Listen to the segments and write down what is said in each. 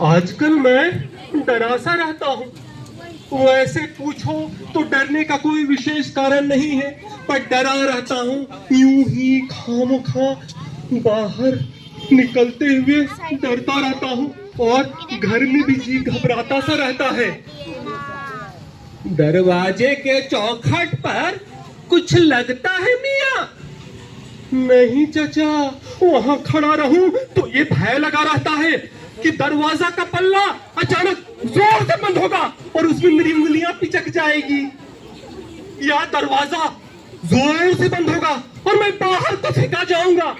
आजकल मैं डरा सा रहता हूँ। वैसे पूछो तो डरने का कोई विशेष कारण नहीं है, पर डरा रहता हूँ यूं ही खामोखा। बाहर निकलते हुए डरता रहता हूँ और घर में भी जी घबराता सा रहता है। दरवाजे के चौखट पर कुछ लगता है मियाँ? नहीं चचा, वहां खड़ा रहूं तो ये भय लगा रहता है कि दरवाजा का पल्ला अचानक जोर से बंद होगा और उसमें मेरी उंगलियां पिचक जाएगी, या दरवाजा जोर से बंद होगा और मैं बाहर तो फेंका जाऊंगा।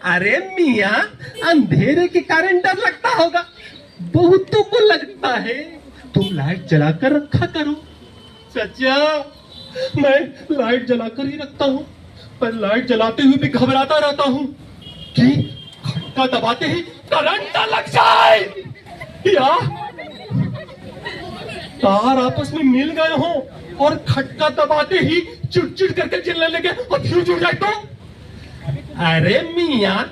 अरे मियाँ, अंधेरे के कारण डर लगता होगा, बहुतों को लगता है। तुम लाइट जलाकर रखा करो। चचा, मैं लाइट जलाकर ही रखता हूँ, पर लाइट जलाते हुए भी घबराता रहता हूँ कि खटका दबाते ही करंट न लग जाए, या तार आपस में मिल गए हो और खटका दबाते ही चिड़चिड़ करके चिल्लाने लगे और फ्यूज उड़ जाए तो? अरे मियाँ,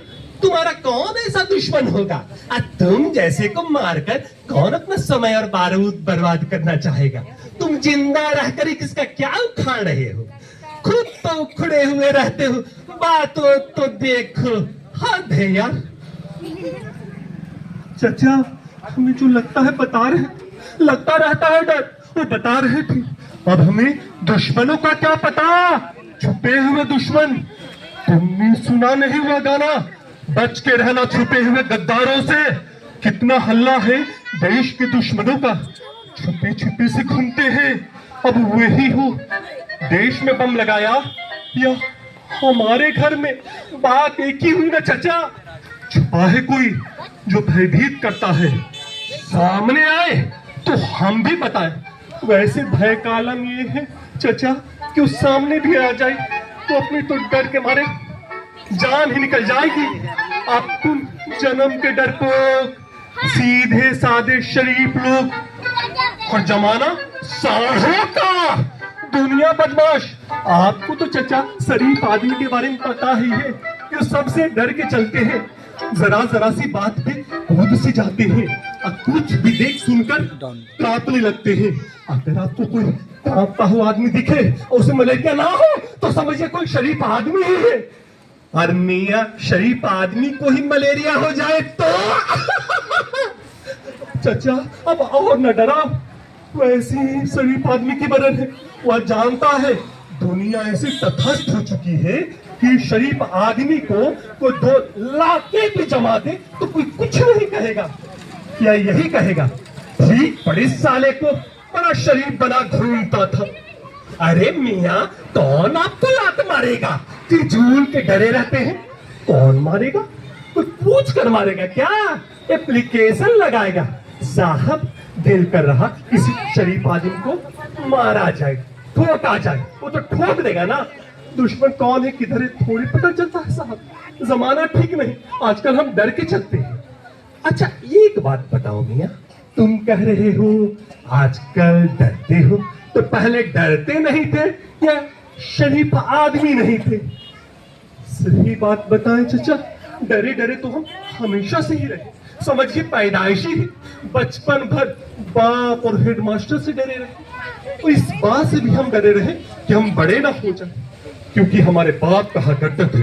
तुम्हारा कौन ऐसा दुश्मन होगा? तुम जैसे को मारकर कौन अपना समय और बारूद बर्बाद करना चाहेगा? तुम जिंदा रहकर किसका क्या उखाड़ रहे हो? खुद तो उखड़े हुए रहते हो, बातों तो देखो। हद है यार। चचा, हमें जो लगता है बता रहे, लगता रहता है डर, वो बता रहे थे। अब हमें दुश्मनों का क्या पता? छुपे हुए दुश्मन। तुमने सुना नहीं हुआ गाना, बच के रहना छुपे हुए गद्दारों से? कितना हल्ला है देश के दुश्मनों का, छुपे छुपे से घूमते हैं। अब वही हो, देश में बम लगाया या हमारे घर में, बात एक ही हुई ना चचा। छुपा है कोई जो भयभीत करता है, सामने आए तो हम भी बताएं। वैसे भय का आलम ये है चचा कि उस सामने भी आ जाए तो अपने तो डर के मारे जान ही निकल जाएगी। अब तुम जन्म के डरपोक, सीधे साधे शरीफ लोग, और जमाना साढ़ों का, दुनिया बदमाश। आपको तो चचा शरीफ आदमी के बारे में पता ही है कि सबसे डर के चलते हैं, जरा जरा सी बात पे कूद से जाते हैं और कुछ भी देख सुनकर कांपने लगते हैं। अगर आपको कोई कांपता हुआ आदमी दिखे और उसे मलेरिया ना हो तो समझिए कोई शरीफ आदमी ही है। और मियां, शरीफ आदमी को ही मलेरिया हो जाए तो? चचा, अब और न डराओ। वैसे ही शरीफ आदमी की बदन है, वह जानता है दुनिया ऐसी तटस्थ हो चुकी है कि शरीफ आदमी को कोई 2 लाते भी जमा दे तो कोई कुछ नहीं कहेगा। क्या यही कहेगा ठीक बड़े साले को बड़ा शरीफ बना घूमता था? अरे मियाँ, कौन आपको लात मारेगा? तिरझूल के डरे रहते हैं। कौन मारेगा? कोई पूछ कर मारेगा क्या? एप्लीकेशन लगाएगा, साहब दिल कर रहा किसी शरीफ आदमी को मारा जाए, ठोका जाए। वो तो ठोक देगा ना। दुश्मन कौन है किधर है थोड़ी पता चलता है साहब। जमाना ठीक नहीं, आजकल हम डर के चलते हैं। अच्छा, एक बात बताओ मियाँ, तुम कह रहे हो आजकल डरते हो, तो पहले डरते नहीं थे या शरीफ आदमी नहीं थे? सही बात बताएं चचा, डरे डरे तो हम हमेशा से ही रहे। समझिए पैदाइशी ही बचपन भर बाप और हेडमास्टर से डरे रहे, तो इस बात से भी हम डरे रहे कि हम बड़े ना हो जाए, क्योंकि हमारे बाप कहा करते थे,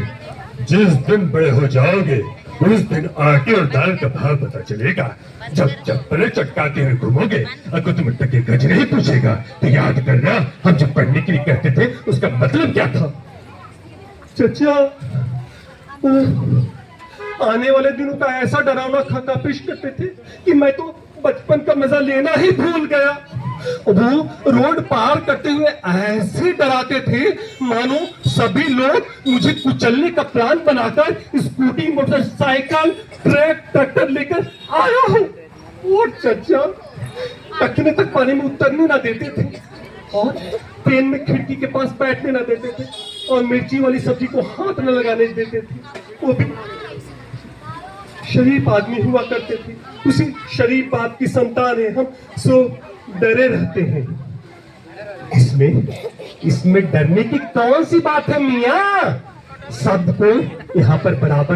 जिस दिन बड़े हो जाओगे उस दिन आटे और दाल का भाव पता चलेगा। जब चप्पलें चटकाते हुए घूमोगे और कोई तुम टके गज नहीं पूछेगा तो याद करना, हम जब पढ़ने के लिए कहते थे उसका मतलब क्या था। चचा, आने वाले दिनों का ऐसा डरावना खाका पेश करते थे कि मैं तो बचपन का मजा लेना ही भूल गया। वो रोड पार करते हुए ऐसे डराते थे मानो सभी लोग मुझे कुचलने का प्लान बनाकर स्कूटी, मोटरसाइकिल, ट्रैक्टर लेकर आया हूँ। और चचा, टखने तक पानी में उतरने ना देते थे, और ट्रेन में खिड़की के पास बैठने ना देते थे, और मिर्ची वाली सब्जी को हाथ न लगाने देते थे। वो भी शरीफ आदमी हुआ करते थे। उसी शरीफ बाप की संतान है हम, सो डरे रहते हैं। इसमें डरने की कौन सी बात है मियाँ? सबको यहाँ पर बराबर